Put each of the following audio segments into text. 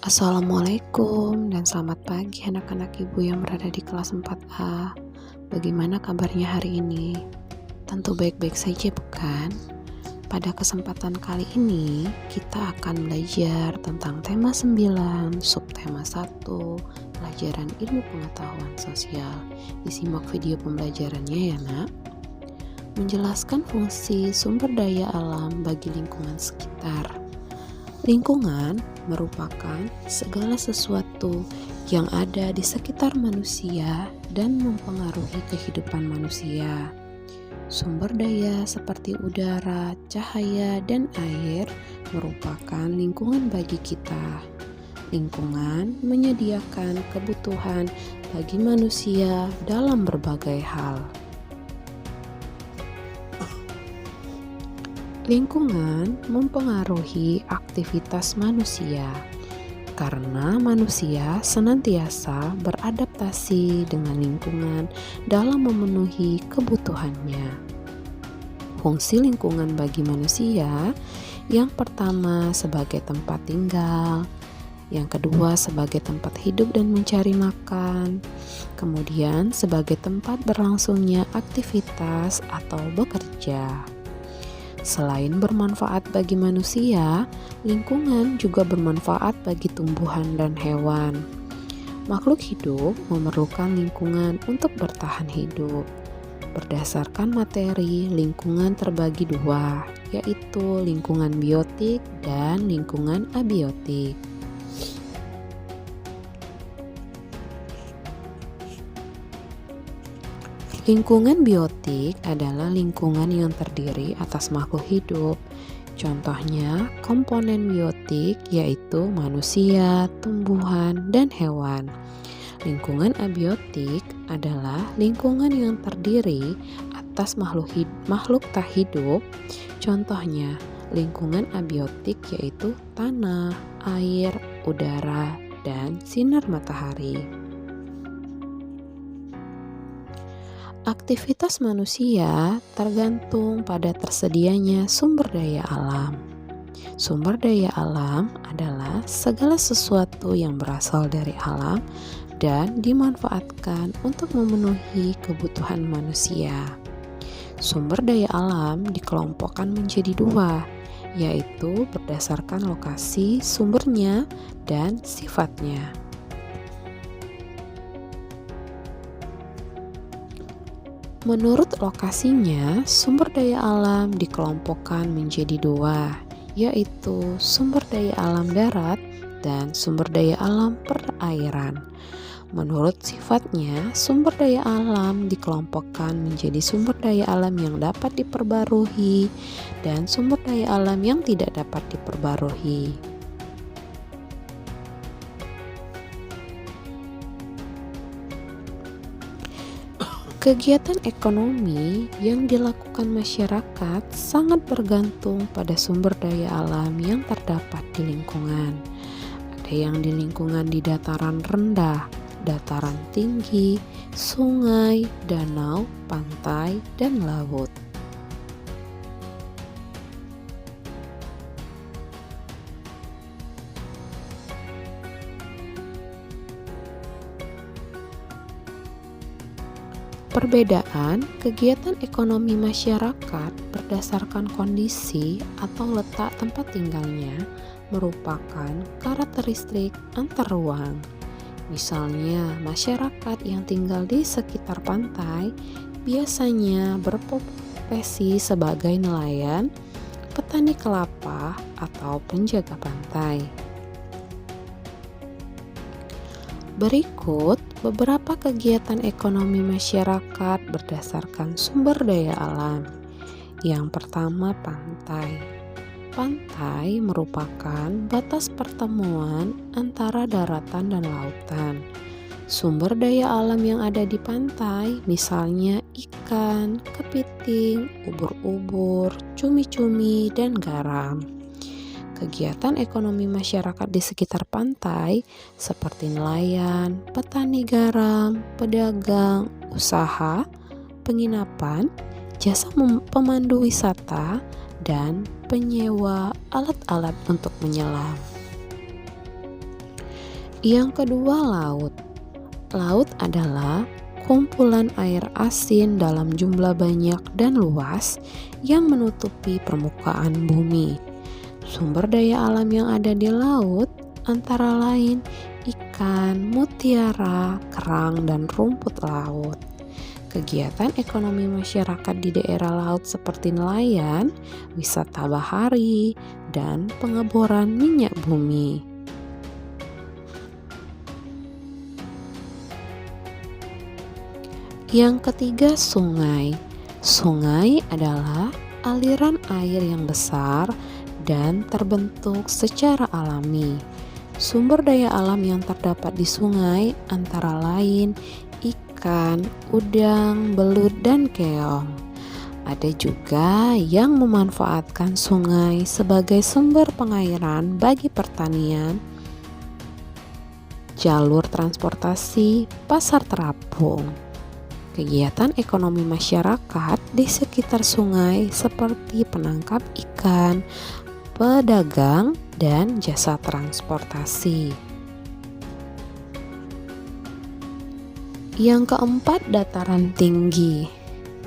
Assalamualaikum dan selamat pagi anak-anak ibu yang berada di kelas 4A. Bagaimana kabarnya hari ini? Tentu baik-baik saja bukan? Pada kesempatan kali ini kita akan belajar tentang tema 9, subtema 1, pelajaran ilmu pengetahuan sosial. Disimak video pembelajarannya ya nak. Menjelaskan fungsi sumber daya alam bagi lingkungan sekitar. Lingkungan merupakan segala sesuatu yang ada di sekitar manusia dan mempengaruhi kehidupan manusia. Sumber daya seperti udara, cahaya, dan air merupakan lingkungan bagi kita. Lingkungan menyediakan kebutuhan bagi manusia dalam berbagai hal. Lingkungan mempengaruhi aktivitas manusia karena manusia senantiasa beradaptasi dengan lingkungan dalam memenuhi kebutuhannya. Fungsi lingkungan bagi manusia, yang pertama sebagai tempat tinggal, yang kedua sebagai tempat hidup dan mencari makan, kemudian sebagai tempat berlangsungnya aktivitas atau bekerja. Selain bermanfaat bagi manusia, lingkungan juga bermanfaat bagi tumbuhan dan hewan. Makhluk hidup memerlukan lingkungan untuk bertahan hidup. Berdasarkan materi, lingkungan terbagi dua, yaitu lingkungan biotik dan lingkungan abiotik. Lingkungan biotik adalah lingkungan yang terdiri atas makhluk hidup. Contohnya, komponen biotik yaitu manusia, tumbuhan, dan hewan. Lingkungan abiotik adalah lingkungan yang terdiri atas makhluk tak hidup. Contohnya, lingkungan abiotik yaitu tanah, air, udara, dan sinar matahari. Aktivitas manusia tergantung pada tersedianya sumber daya alam. Sumber daya alam adalah segala sesuatu yang berasal dari alam dan dimanfaatkan untuk memenuhi kebutuhan manusia. Sumber daya alam dikelompokkan menjadi dua, yaitu berdasarkan lokasi sumbernya dan sifatnya. Menurut lokasinya, sumber daya alam dikelompokkan menjadi dua, yaitu sumber daya alam darat dan sumber daya alam perairan. Menurut sifatnya, sumber daya alam dikelompokkan menjadi sumber daya alam yang dapat diperbarui dan sumber daya alam yang tidak dapat diperbarui. Kegiatan ekonomi yang dilakukan masyarakat sangat bergantung pada sumber daya alam yang terdapat di lingkungan. Ada yang di lingkungan di dataran rendah, dataran tinggi, sungai, danau, pantai, dan laut. Perbedaan kegiatan ekonomi masyarakat berdasarkan kondisi atau letak tempat tinggalnya merupakan karakteristik antar ruang. Misalnya, masyarakat yang tinggal di sekitar pantai biasanya berprofesi sebagai nelayan, petani kelapa, atau penjaga pantai. Berikut beberapa kegiatan ekonomi masyarakat berdasarkan sumber daya alam. Yang pertama, pantai. Pantai merupakan batas pertemuan antara daratan dan lautan. Sumber daya alam yang ada di pantai misalnya ikan, kepiting, ubur-ubur, cumi-cumi, dan garam. Kegiatan ekonomi masyarakat di sekitar pantai seperti nelayan, petani garam, pedagang, usaha, penginapan, jasa pemandu wisata, dan penyewa alat-alat untuk menyelam. Yang kedua, laut. Laut adalah kumpulan air asin dalam jumlah banyak dan luas yang menutupi permukaan bumi. Sumber daya alam yang ada di laut antara lain ikan, mutiara, kerang, dan rumput laut. Kegiatan ekonomi masyarakat di daerah laut seperti nelayan, wisata bahari, dan pengeboran minyak bumi. Yang ketiga, sungai. Sungai adalah aliran air yang besar dan terbentuk secara alami. Sumber daya alam yang terdapat di sungai antara lain ikan, udang, belut, dan keong. Ada juga yang memanfaatkan sungai sebagai sumber pengairan bagi pertanian, jalur transportasi, pasar terapung. Kegiatan ekonomi masyarakat di sekitar sungai seperti penangkap ikan, pedagang, dan jasa transportasi. Yang keempat, dataran tinggi.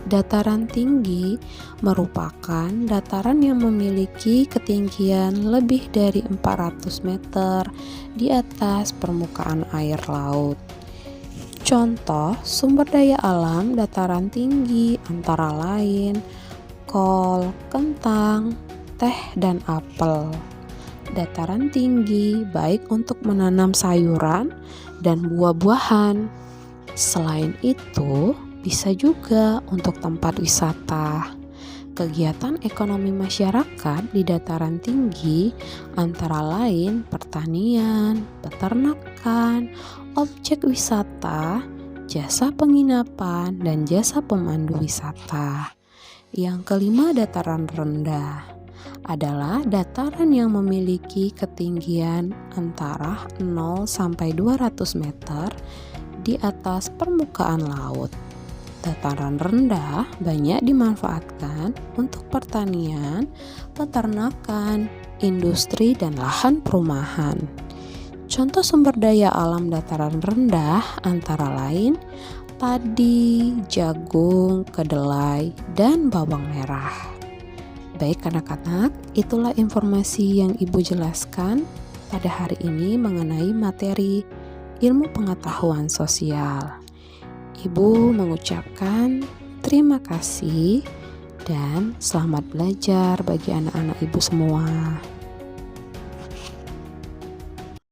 Dataran tinggi merupakan dataran yang memiliki ketinggian lebih dari 400 meter di atas permukaan air laut. Contoh sumber daya alam dataran tinggi antara lain kol, kentang, teh, dan apel. Dataran tinggi baik untuk menanam sayuran dan buah-buahan. Selain itu, bisa juga untuk tempat wisata. Kegiatan ekonomi masyarakat di dataran tinggi antara lain pertanian, peternakan, objek wisata, jasa penginapan, dan jasa pemandu wisata. Yang kelima, dataran rendah adalah dataran yang memiliki ketinggian antara 0 sampai 200 meter di atas permukaan laut. Dataran rendah banyak dimanfaatkan untuk pertanian, peternakan, industri, dan lahan perumahan. Contoh sumber daya alam dataran rendah antara lain padi, jagung, kedelai, dan bawang merah. Baik anak-anak, itulah informasi yang Ibu jelaskan pada hari ini mengenai materi ilmu pengetahuan sosial. Ibu mengucapkan terima kasih dan selamat belajar bagi anak-anak Ibu semua.